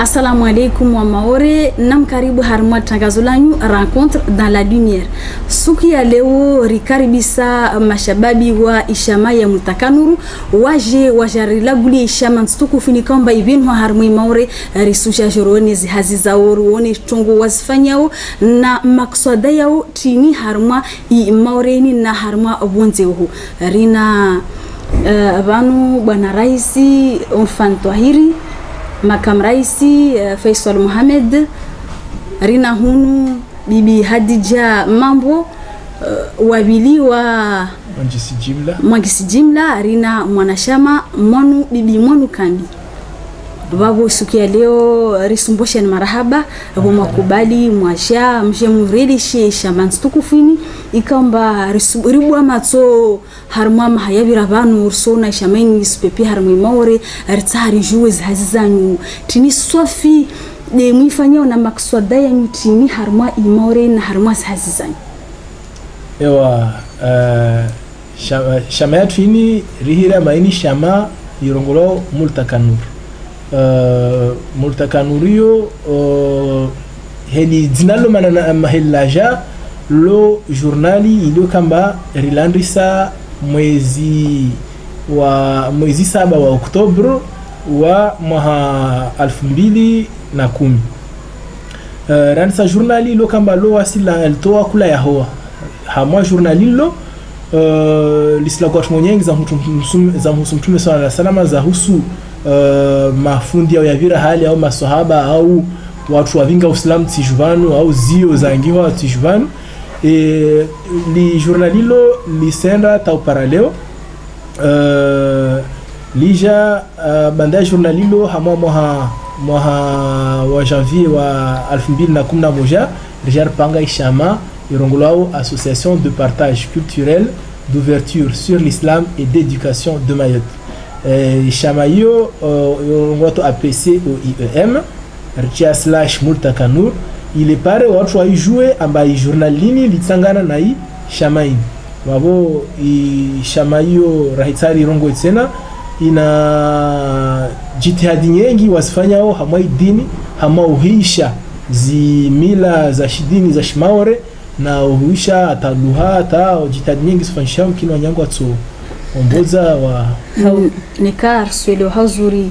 Assalamu alaikum wa Maore, namkaribu harma tangazo lanyu rencontre dans la lumière. Suki ya leo rikaribisa mashababi wa ishama ya Mutakanuru waje wajarilaguli ishama nstuku finikamba ibinwa harma Maore risusha jorone zihazi zaoru one tongo wasifanyao na makswada yao tini harma I Maoreni na harma bonzeho rina banu bwana raisi Onfan Twahiri Makam Raisi Faisal Mohamed rina hunu bibi Hadija Mambo wabili wa Mwangisi Jimla rina mwanashama mwanu bibi mwanu kambi babu suki ya leo risumbosha ni marahaba humakubali mwasha mje muridishi shaman stukufini ikamba ribwa matso harma mahayabira banu ursona shamaini spepi harma Maore ritsari juwez hazizanu tini sofi de mwifanya na makswada ya tini harma Maore na harma hazizanu ewa shama ya tini rihira maini shama yirongolo Multakanur Multakanurio heli dinalo manana mahilaja lo journali ilio kamba rilandrisa mwezi 7 wa Oktober wa mwaha 2010 randisa journali ilo kamba lo wasila eltoa kula ya hoa hamwa journali lo lisila kwa tumonyengi za mtume salama za husu mafundi ya vira hali au maswahaba au watu wavinga Uislamu tijubanu au zio zangiwa tijubanu li journalilo lisenda tau paraleo lija banda journalilo hamwa mwaha wa janvier wa 2011 rijar panga ishama irongolao association de partage culturel d'ouverture sur l'islam et d'éducation de Mayotte Shamayo ngoto APC OIEM Richia / Multakanur il est pare watu wa jouer amba journalini litsangana na I Shamaini wabo I Shamayo rahitsari rongo tsena ina jitihadi nyingi wasifanyao hamwa dini hamwa uhisha zimila za shidini za Shimaore na uhisha ataluha ata jitihadi nyingi sifanyao kinwa nyango atso omboza wa nikar swelo hazuri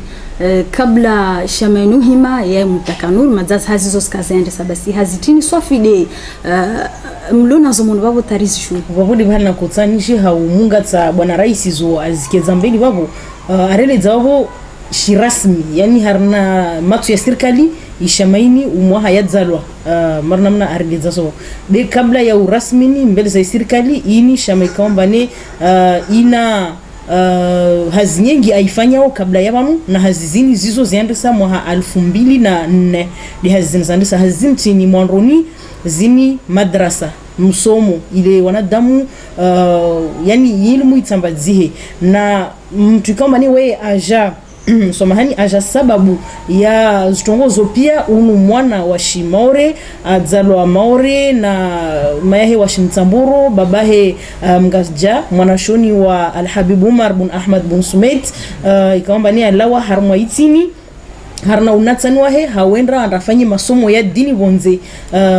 kabla shamenuhima ya Mutakanur mazaz hazizo skazende sabasi hazitini swafide mlona zomunu babo tarishu babudi bana kutsanishi haumunga tsa bwana rais zo azikeza mbili babo arele zabo shirasmi yani harna matu ya serikali ishamaini umwaha yadzalwa marnamna ariliza so de kabla ya urasmini mbele za serikali ini shamaikomba ina hazi nyingi aifanyao kabla ya bamu na hazizini zizo ziandisa mwaha 2004 de hazizini zandisa hazizini ni mwanroni zini madrasa msomo ile wanadamu yani ilmu itambadzihe na mtu kama ni we aja somahani aja sababu ya zitongozo pia unu mwana wa Shimaore adzalo wa Maore na mayahe wa Shintamburo babahe mgazja mwanashoni wa Al-Habib Umar bin Ahmad bin Sumait ikaomba ni alawa harmwa itini harna unatsanwa he hawendra anafanya masomo ya dini bonze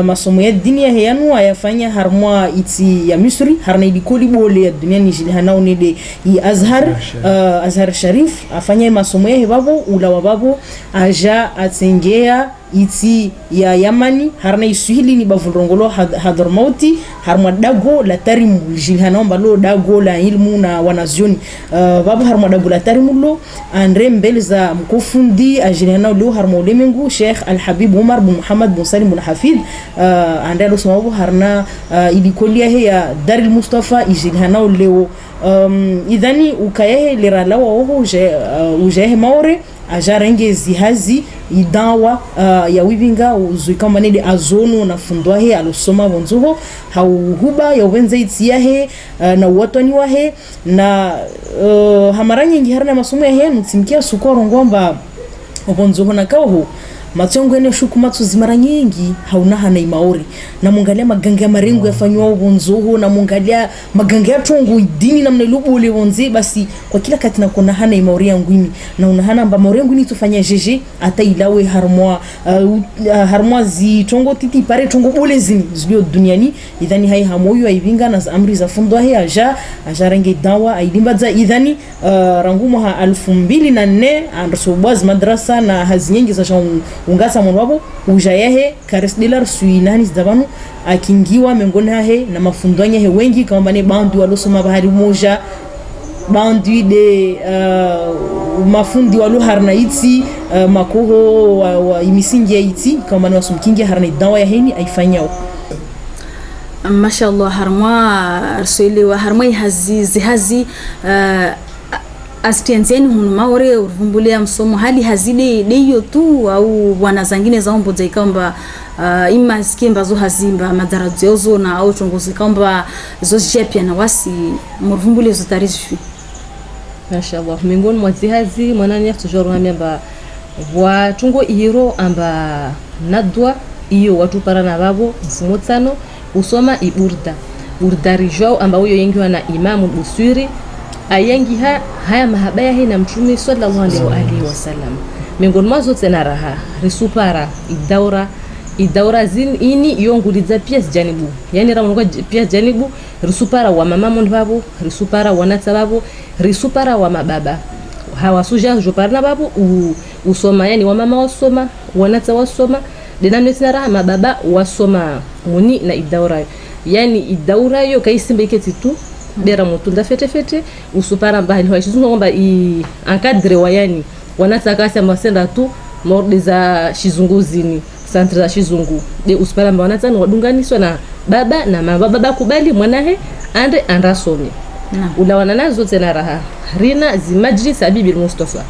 masomo ya dini ya heyanu ayafanya harmwa iti ya Misri harna idikoli bole ya dunia ni hanao nede I Azhar Sharif afanya masomo ya hebabo ula wababo aja atengea iti ya Yamani harna isuhili ni bavulrongolo Hadramaut harma dago la tarimu jilhanomba lo dago la ilmu na wanazioni babu harma dago la tarimu lo andre mbele za mkufundi ajilhana lo harma ulemengu Sheikh Al-Habib Umar bin Muhammad bin Salim bin Hafid andre lo smabu harna idikolia he ya Daril Mustafa ijilhana leo idhani ukayehe liralawa oho ujehe Maore ajarenge zihazi idawa ya wibinga uzikamba nede azono na fundwa he alosoma bonzuho hauhuba ya wenze itiyahe na watoni wahe na hamaranyi ngi harna masomo ya he nutsimkia sukoro ngomba bonzuho na kawo matsongo ene shuku matsuzi mara nyingi hauna hana imaori na mungalia maganga ya marengo yafanywa ubonzoho na mungalia maganga ya tongo idini na mnelubule bonze basi kwa kila kati na kuna hana imaori yangu imi na unahana amba maori yangu ni tufanya jeje ata ilawe harmoa zi tongo titi pare tongo bole zini zilio duniani idhani hai hamoyo aivinga na amri za fundo hai aja renge dawa ailimbaza idhani rangumo ha 2004 andosobwaz madrasa na hazinyengi za ungasa mwanwabo ujayehe karesdilar suinani zdabanu akingiwa mengoni hahe na mafundwanya he wengi kama ne bandu walosoma bahari moja bandu de mafundi walu harna iti makoho wa imisingi ya iti kama ne wasumkingi harna dawa ya heni aifanyao mashallah harma arsuili wa harma hazi astianzeni hunu maore urvumbulia msomo hali hazide deyo tu au wana zangine za ombo zaikamba ima skimba zo hazimba madara zozo na au tongozi kamba zo jepia na wasi murvumbulia zo tarishi mashallah miongoni mwa zihazi mwanani tujoro hamba wa tungo ihiro amba nadwa iyo watu parana babo mfumo tano usoma urda rijao amba huyo yengiwa na imamu Busiri ayengi haya mahabaya hii na mtume sallallahu alaihi wasallam miongoni mwa zote na raha risupara idaura zin ini yonguliza pia janibu yani ramunga pia janibu risupara wa mama mondbabu risupara wa natababu risupara wa mababa hawasuja joparna babu usoma yani wa mama wasoma wanata wasoma dinamnetina raha mababa wasoma muni na idaura yani idaura yo kaisimbe tu bera mutunda fete usupara mbali wa shizungu kwamba encadre wayani wanataka sema senda tu morde za shizunguzini centre za shizungu de usupara mbali wanataka wadunganiswa na baba na mama baba kubali mwanae ande andasome ulawana nazo tena raha rina zimajlis habibi Mustafa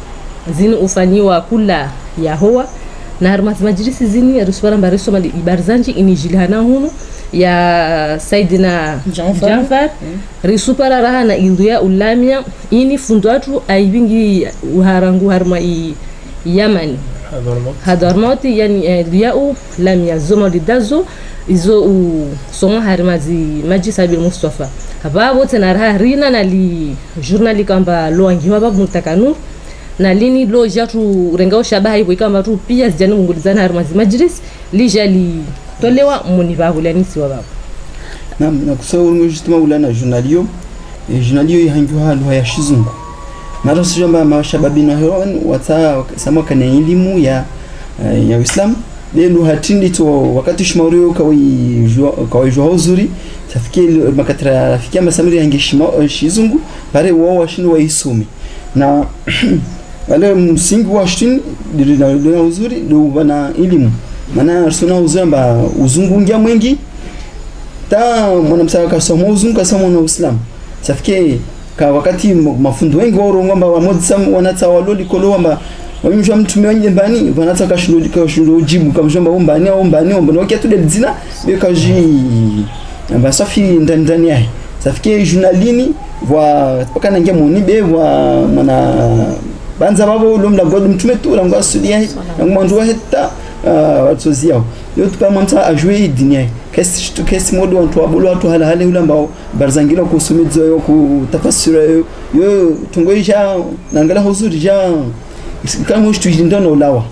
zini ufanyiwa kula yahoa na harmat majlisi zini rusupara mbali soma ibarzanji inijilana hunu ya Saidina Janfar risupara raha na induya ulamia ini fundu watu aibingi uharangu harma Yamani Hadarmati yani diyau lamia zoma didazo izo soma harma zi majlis habibi Mustafa hababo tena raha rina na li journali kamba loangiwa babu mtakanu na lini lo jatu rengao shabaha hivyo kama tu pia zijana ngulizana harma zi majlis lijali tolewa muni bahulani siwa babu na kusawuru mjituma ulana journalio ihangiwa lugha ya Shizungu mara sijamba mashababi na hewan wata sama kana elimu ya Uislamu leo hatindi to wakati shumaurio kwa jua uzuri tafikia makatra rafikia masamiri yange Shizungu pare wao washindu waisome na wale msingi wa shtini ndio uzuri ndio bana elimu maana suna uzamba uzungu ngia mwingi ta mwanamsaka kasoma uzungu kasoma na Uislamu safikie ka wakati mafundo wengi wao ngomba wa modsam wanatawaloli kolomba wamjua mtume wanje mbani wanataka shululi jibu kama jomba ombani wakiatu de zina bekaji amba safi ndani yake safikie journalini wa pakana ngia monibe wa mana banza babo lomla god mtume tu rangwa sudia ngomandwa heta watsozi yao yote kama mta ajue dinia kesi modo watu abulu watu hale ulamba barzangila kusumizo yo kutafasira yo tungoisha nangala huzuri ja kama ushtu ndano lawa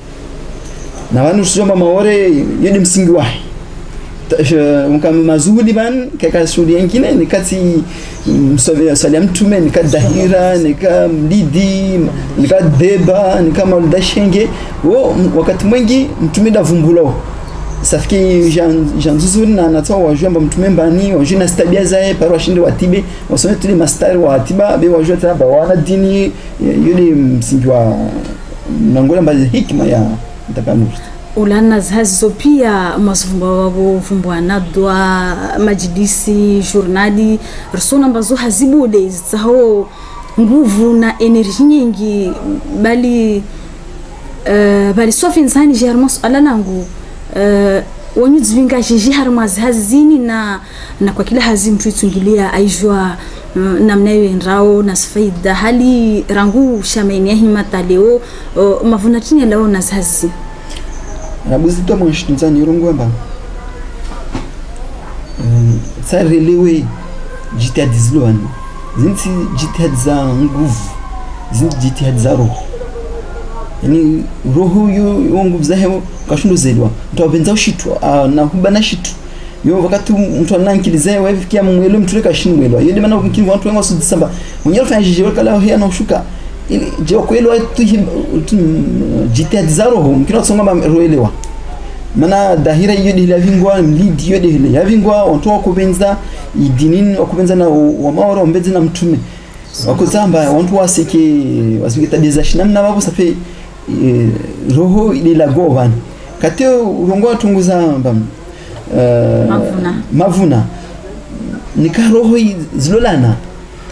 na wanu soma maore yedi msingi wahi mkama mazuli ban kaka sudi nyingine nikati msovia mtume nikadahira nikamlidi nikadeba nikamaldashenge wakati mwingi mtume davumbulo safiki janzuzuri na natoa wajamba mtume mbani wajina stabia zae parwa shinde watibe wasone tuli mastari wa atiba be wajua taba wana dini yule msingi wa nangola mbazi hikma ya mtakanuri ulana zazo pia masvumba wabo vumbwa nadwa majidisi journali rusona mbazo hazibude zaho nguvu na energy nyingi bali sofi insani jarmos alanangu wanyudzivinga jiji harmazi hazini na kwa kila hazi mtu itungilia aijwa namna yendrao na faida hali rangu shamaini ya himata leo mavunatini leo na zazi abuzito mwishinzani yorongwamba sarelewe jitihadi zilowani zinti jitihadi za nguvu zinti jitihadi za roho yani roho yo nguvu za hewa kashundo zelwa mtu abenza ushitwa na hubana shitu yo wakati mtu anankilize wewe fikia mwele mtu leka shinwelwa yende maana mkini watu wengi wasudisamba mwenyewe fanya jiji kala hiya na ushuka ili je kwelo tu jitihadi za roho mkini watsonga roelewa mana dahira iyo dihila vingwa mlidi iyo dihila ya vingwa watu wakubenza idinini wakubenza na wamaora wambezi na mtume wakuzamba watu wasike tadiza shinamna wabo safe roho ilila govan kateo urongo watunguza mavuna nika roho zilolana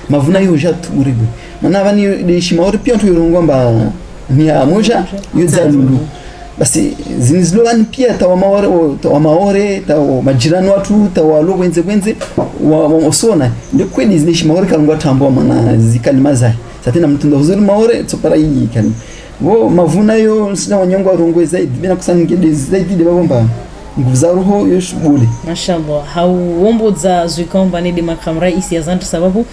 mavuna yo jatu uribe mana vani deshimaori pia tu urongo amba ni amoja yuzalulu basi zinizilowani pia tawa maore tawa majirani watu tawa lo wenze wasona ndio kweli zinishi maore kalungwa tambua mana zikalima zai satina mtunda huzuri maore tsopara hii kalima wo mavuna yo sina wanyongo arongwe zaidi bina kusangede zaidi de babomba nguvu za roho yo shubuli mashallah hauombo za zuikamba ne de makamra isi azantu sababu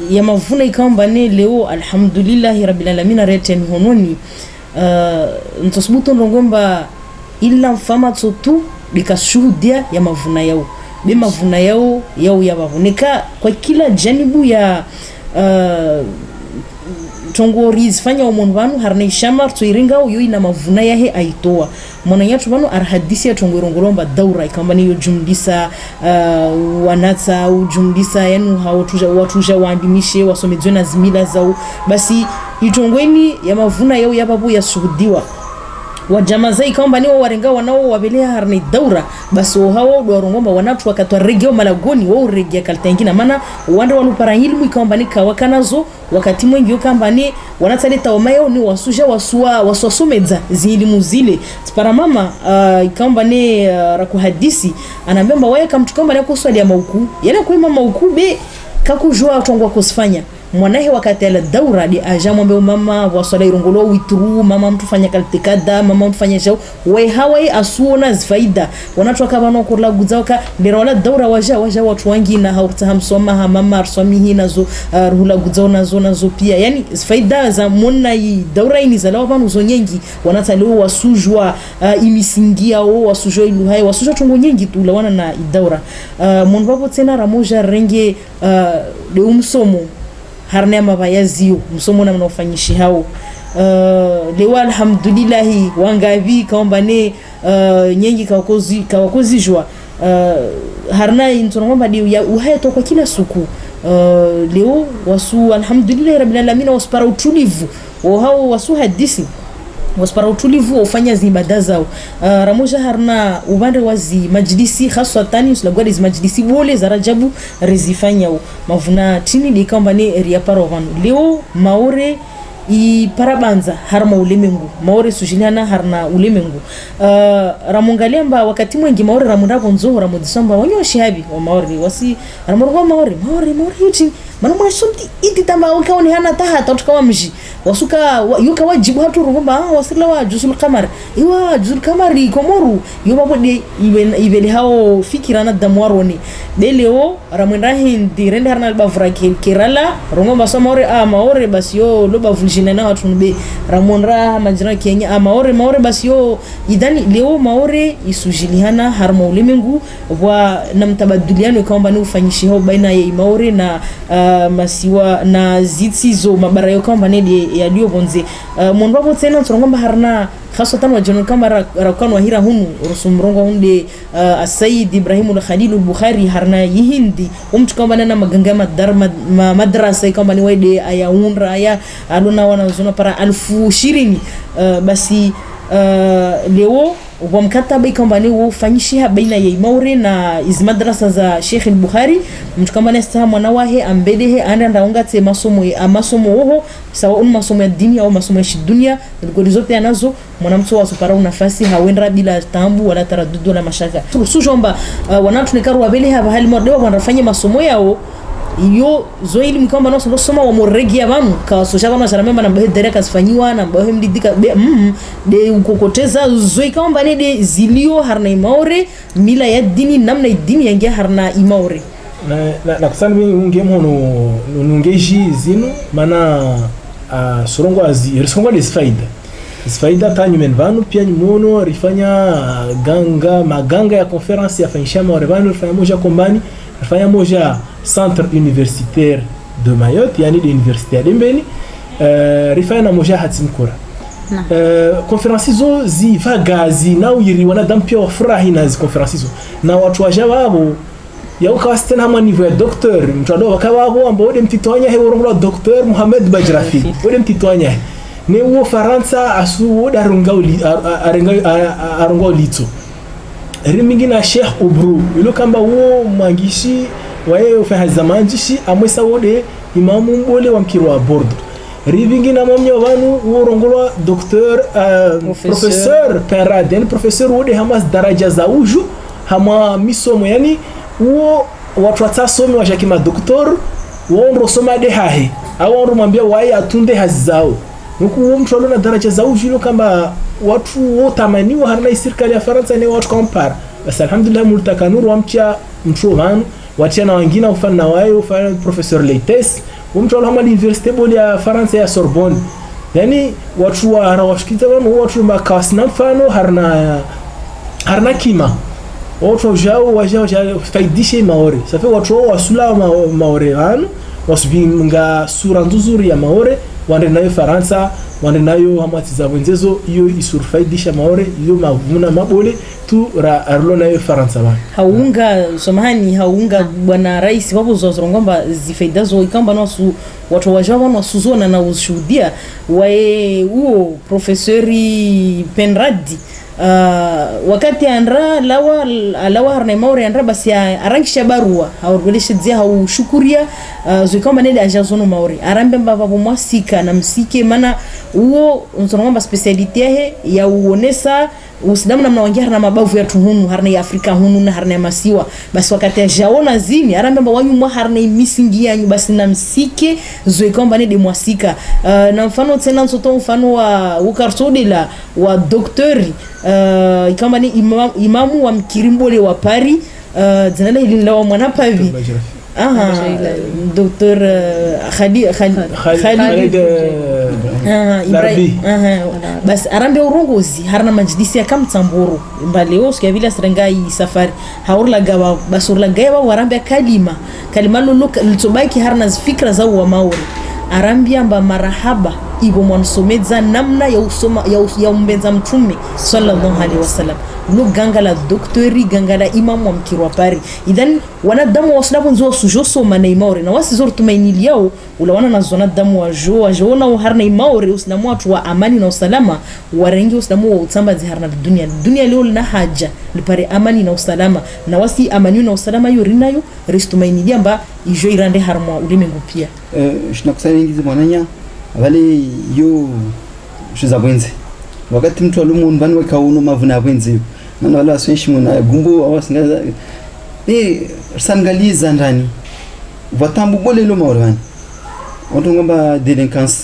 ya mavuna ikamba ne leo alhamdulillah rabbil alamin reten hononi ntosbuto ndongomba illa mfama tsotu bikashuhudia ya mavuna yao be mavuna yao yabavunika kwa kila janibu ya tongoriz fanya umuntu banu harne shamar tsoiringa yo ina mavuna yahe aitoa mwana yatu banu arhadisi ya tongorongolomba daura ikamba niyo jumdisa wanatsa ujumdisa yanu watuja waandimishe wasomedzwe na zimila zao basi itongweni ya mavuna yao yababu yashuhudiwa wajama zai kamba ni warenga wanao wabelea harne daura basi hao dorongomba wanatu wakatwa regeo malagoni wao regea kaltengina maana wanda walupara ilmu ikamba ni kawakanazo wakati mwingi ukamba ni wanataleta omayo ni wasuja waswasomedza zilimu zile para mama ikamba ni rakuhadisi anambemba wae kamtukamba ni kuswali ya mauku yana kwa mama ukube kakujua tongwa kusifanya mwanahe wakati ala daura di ajamwambe mama waswala irongolo witru mama mtu fanya kaltekada mama mtu fanya shau we hawai asuona zifaida wanatu wakabano kurla gudzauka ndera wala daura waja watu wangi na hautahamsoma ha mama arsomihi nazo ruhula gudzau nazo pia yani zifaida za mona i daura ini zalawa banu zonyengi wanataliwa wasujwa imisingia o wasujwa iluhai wasujwa tungo nyengi tu lawana na daura monbapo tena ramoja renge de umsomo harne mabayaziyo msomo na mnofanyishi hao lewa alhamdulillah wangavi kaomba ne nyengi kawakozijwa harna intonongomba de ya uhayeto kwa kila suku leo wasu alhamdulillah rabbil alamin waspara utulivu hao wasu hadisi waspara utulivu ufanya zibada zao ramoja harna ubande wazi majlisi khaswatani uslagwadi zi majlisi bole za rajabu rezifanya mavuna chini likamba ni area parovan leo maore i parabanza harma ulemengu maore sujiliana harna ulemengu ramungalemba wakati mwingi maore ramundavo nzo ramudisamba wanyoshi habi wa maore wasi ramurwa maore yuti mana mwasumti iti tamba ukaoni hana taha tatukawa mji wasuka yuka wajibu hatu rungomba wasila wa juzul qamar iwa juzul qamari komoru yuba bode ibeli hao fikirana damwaroni deleo ramwenda hindi rende harna albavra kirala rungomba so maore basi yo loba vuljina na watu nbe ramondra majira Kenya maore basi yo idani leo maore isujilihana harma ulemengu wa namtabaduliano kwamba ni ufanyishi hao baina ya maore na masiwa na zitsizo mabara yo kwamba ne ya dio bonze mondwapo tena turongomba harna khasatan wajonu kama rakano wahira hunu rusumrongo hunde Said Ibrahim al-Khalil al-Bukhari harna yihindi umtukamba na magangama madrasa kama ni waide ayaunra aya alona wanazona para 1020 basi leo wa mkataba kwamba ni ufanyishia baina ya maure na iz madrasa za Sheikh al-Bukhari mtu kama nesta mwana wahe ambedehe anaenda ongate masomo oho sawa masomo ya dini au masomo ya dunia ngodi zote anazo mwanamtu wasupara nafasi hawendra bila tambu wala taradudu wala mashaka tusujomba wanatu nikaru wabele hapa hali mordewa wanafanya masomo yao iyo zo elimu kama noso ndo soma wa moregia bamu ka soja bana sana mema na mbahe dere kasfanyiwa na mbahe mdidika de ukokoteza zo kama ne de zilio harna imaore mila ya dini namna dini yangia harna imaore na kusana mimi ungemo no nungeji zino mana sorongo azi risongo desfaida tanyu menvano pia nyumono rifanya maganga ya conference ya fanyisha maorevano rifanya moja kombani rifanya moja centre universitaire de Mayotte yani de université de Mbeni rifanya na moja hatimkura conference zo zivagazi na uyiri wanadamu pia wafurahi na zi conference zo na watu wajawabo ya ukawastena hama niveau ya docteur mtado wakawabo ambao ode mtitoanya he worongola docteur Mohamed Bajrafi ode mtitoanya ne wo Faransa asu woda arunga lito rimingi na Sheikh Ubru ilo kamba wo mangishi wae ufa zamanjishi amwesa wode imamu mbole wa mkiro wa Bordeaux rivingi na mamnya wanu worongola docteur professeur Penraden professeur wode hamas daraja za uju hama misomo yani uo watu watasome washakima doktor wao soma de hahe au mwambia wae atunde hazi zao nuku mtu alona daraja za ujilo kama watu wotamaniwa harna serikali ya Faransa ni watu compare bas alhamdulillah multakanuru wamcha mtrovano watia na wengine ufana wae ufana professeur Leites mtu aloma university boli ya Faransa ya Sorbonne yani watu wanawashikiza watu makawasina mfano harna kima watu wajao faidishe maore safi watu wasula maore hanu wasubinga sura nzuri ya maore wande nayo Faransa wande nayo hamati za wenzezo iyo isurfaidisha maore iyo mavuna mabole tu arlo nayo Faransa ba haunga somahani haunga bwana rais wapo zozongomba zifaidazo ikamba no watu wajao no suzona na ushuhudia wae huo professori Penradi wakati andra lawa harna maure andra basi arangisha barua haurgeleshe dzia haushukuria zikoma nende ajazono maure arambe mbaba bomwasika na msike maana huo unaomba speciality yake ya uonesa usidamu namna wangia na mabavu ya tuhunu harna ya Afrika hunu na harna ya masiwa basi wakati ajaona zini arambe mbaba wanyu mwa harna misingi yanyu basi na msike zikoma nende mwasika na mfano tena msoto mfano wa ukarsodela wa doktori kama ni imamu wa mkirimbole wa Paris zinala ilinlawa mwana pavi Dr. Khalid Ibrahim bas arambe urongozi harna majlisi ya kamtsamburu mbaleo sikia vile serenga hii safari haurla gawa basurla gawa warambe kalima lolo litobaki harna fikra za wa mauri arambia mba marahaba ibo mwansomeza namna ya usoma ya umbenza mtume sallallahu alaihi wasallam no ganga la doktori ganga la imam wa mkirwa pari idhan wanadamu waslabu nzo sujo soma na imaure na wasizor tumainili yao ulawana na zona damu wa jo na harna imaure uslamu watu wa amani na usalama warengi uslamu wa utamba ziharna dunia leo na haja lipare amani na usalama na wasi amani na usalama yorinayo restumainili amba ijo irande harma ulimengu pia shinakusanya ingizi mwananya wale yo shiza bwenze wakati mtu alumu mbani wakauno mavuna bwenze na wala asweshi mwana gumbo au singaza sangaliza ndani vatambu bole lo maorani watu ngomba delinquence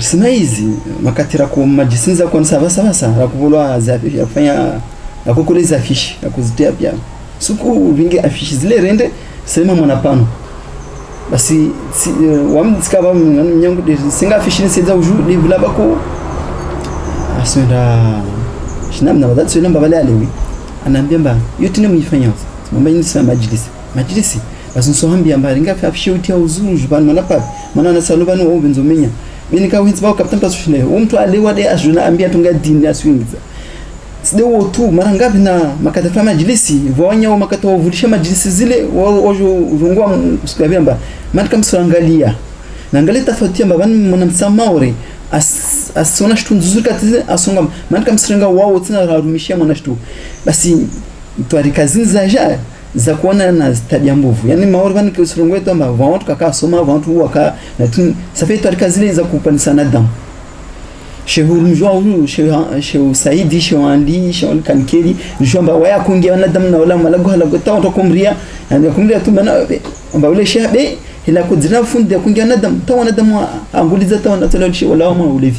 simaizi makatira ku majisinza kwa sava rakubulwa zafi yafanya nakukoleza afishi nakuzitia pia suku vingi afishi zile rende sema mwana pano basi wamtsikaba mnyangu singa afishi seza uju livula bako asunda shinamna badatu sina mbabale alewi anambia mba yote ne muifanya mamba ni sema majlisi basi nsohambia mba ringa afishi utia uzuju bana manapa mana na saluba no ubenzo menya bini ka winzi ba kaptan pasu shine umtu alewa de ajuna ambia tunga dini aswingiza sidewo tu mara ngapi na makata fa majlisi voanya au makata wavulisha majlisi zile ojo ujungwa msikabia mba maana kama suangalia naangalia tofauti mba bana mwanamsamaure asona shtu nzuri katize asonga maana kama sirenga wao tena harumishia mwanashtu basi twarikazi za kuona na tabia mbovu yani maori bana kisurungu wetu amba watu kaka soma watu waka na tu safari twarikazi za kupanisa na damu shehu mjua shehu Saidi shehu Ali shehu Kankeli njomba waya kuingia wanadamu na wala malago halago tawo tokumria na kumria tu mana amba ule shabe ila kudira funde kuingia wanadamu tawo wanadamu anguliza tawo na tolo shehu wala ma ulevi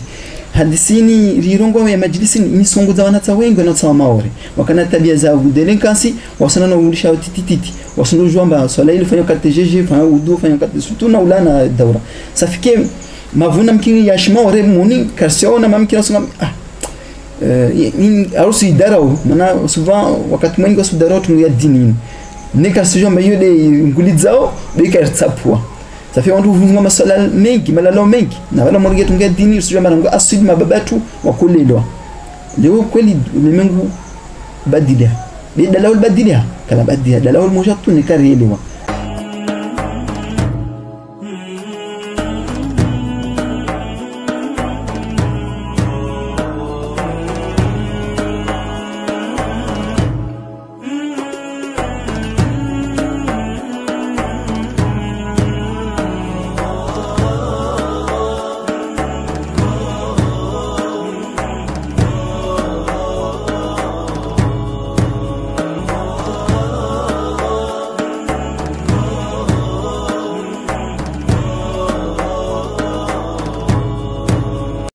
hadisini rirongo ya majlisini nisongoza wanata wengi na tawa maore wakana tabia za delinquency wasana na ulisha tititi wasana jomba swala ile fanya kati jeje fanya udu fanya kati sutuna ulana daura safike mavuna mkini ya shmaore muni karsiona mamkina sema arusi idarao maana souvent wakati mwingi wasudarao tumu dini nika sijomba yode ngulizao beka tsapwa safia wantu vunga masala mengi malalo mengi na wala mwangi tunga dini sijomba ngo asidi mababatu wakulelwa leo kweli ulimwengu badila bidala badila kala badila dala mojatu ni karielewa